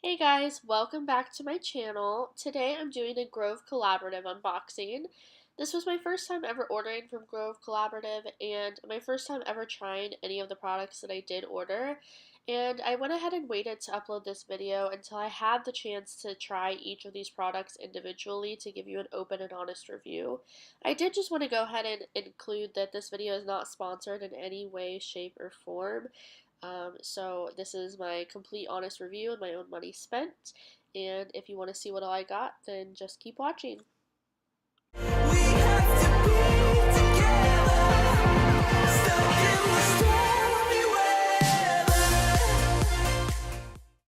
Hey guys, welcome back to my channel. Today I'm doing a Grove Collaborative unboxing. This was my first time ever ordering from Grove Collaborative and my first time ever trying any of the products that I did order. And I went ahead and waited to upload this video until I had the chance to try each of these products individually to give you an open and honest review. I did just want to go ahead and include that this video is not sponsored in any way, shape, or form. So this is my complete honest review and my own money spent. And if you want to see what all I got, then just keep watching.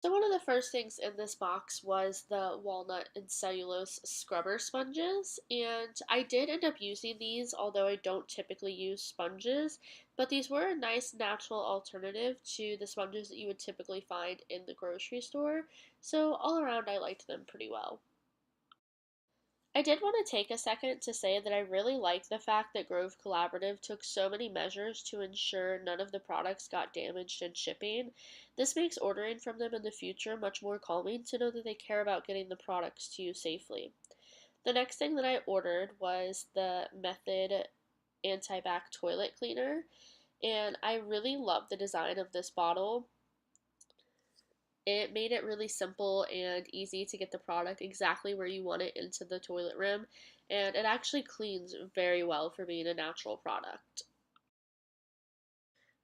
So one of the first things in this box was the walnut and cellulose scrubber sponges, and I did end up using these, although I don't typically use sponges, but these were a nice natural alternative to the sponges that you would typically find in the grocery store, so all around I liked them pretty well. I did want to take a second to say that I really like the fact that Grove Collaborative took so many measures to ensure none of the products got damaged in shipping. This makes ordering from them in the future much more calming to know that they care about getting the products to you safely. The next thing that I ordered was the Method Anti-Bac Toilet Cleaner, and I really love the design of this bottle. It made it really simple and easy to get the product exactly where you want it into the toilet rim, and it actually cleans very well for being a natural product.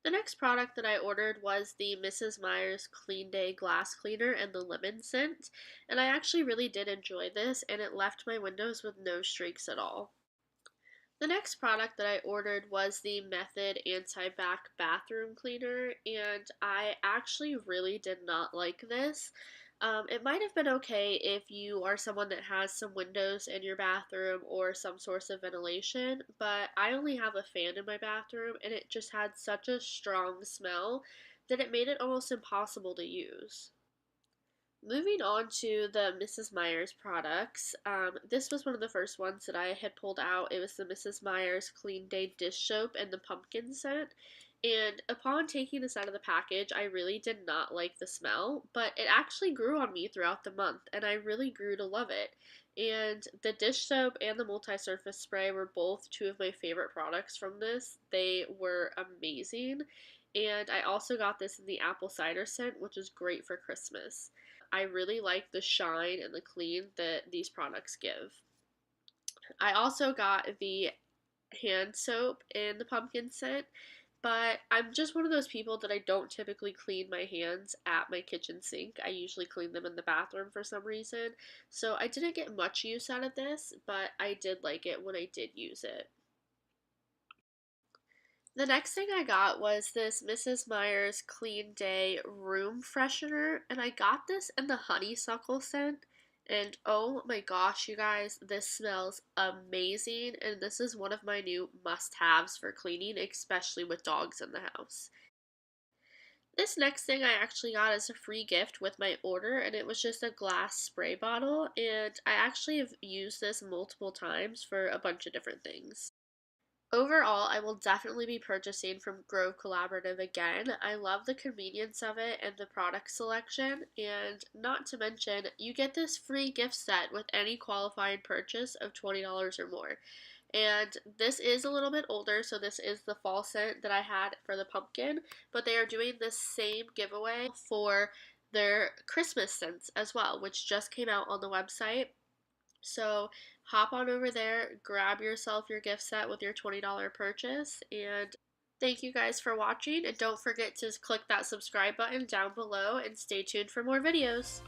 The next product that I ordered was the Mrs. Meyer's Clean Day Glass Cleaner and the lemon scent, and I actually really did enjoy this, and it left my windows with no streaks at all. The next product that I ordered was the Method Anti-Bac Bathroom Cleaner, and I actually really did not like this. It might have been okay if you are someone that has some windows in your bathroom or some source of ventilation, but I only have a fan in my bathroom, and it just had such a strong smell that it made it almost impossible to use. Moving on to the Mrs. Meyer's products, this was one of the first ones that I had pulled out. It was the Mrs. Meyer's Clean Day Dish Soap and the pumpkin scent. And upon taking this out of the package, I really did not like the smell, but it actually grew on me throughout the month, and I really grew to love it. And the dish soap and the multi-surface spray were both two of my favorite products from this. They were amazing. And I also got this in the apple cider scent, which is great for Christmas. I really like the shine and the clean that these products give. I also got the hand soap in the pumpkin scent, but I'm just one of those people that I don't typically clean my hands at my kitchen sink. I usually clean them in the bathroom for some reason. So I didn't get much use out of this, but I did like it when I did use it. The next thing I got was this Mrs. Meyer's Clean Day Room Freshener, and I got this in the honeysuckle scent, and oh my gosh, you guys, this smells amazing, and this is one of my new must-haves for cleaning, especially with dogs in the house. This next thing I actually got as a free gift with my order, and it was just a glass spray bottle, and I actually have used this multiple times for a bunch of different things. Overall, I will definitely be purchasing from Grove Collaborative again. I love the convenience of it and the product selection, and not to mention, you get this free gift set with any qualifying purchase of $20 or more. And this is a little bit older, so this is the fall scent that I had for the pumpkin, but they are doing the same giveaway for their Christmas scents as well, which just came out on the website. So hop on over there, grab yourself your gift set with your $20 purchase, and thank you guys for watching, and don't forget to click that subscribe button down below and stay tuned for more videos.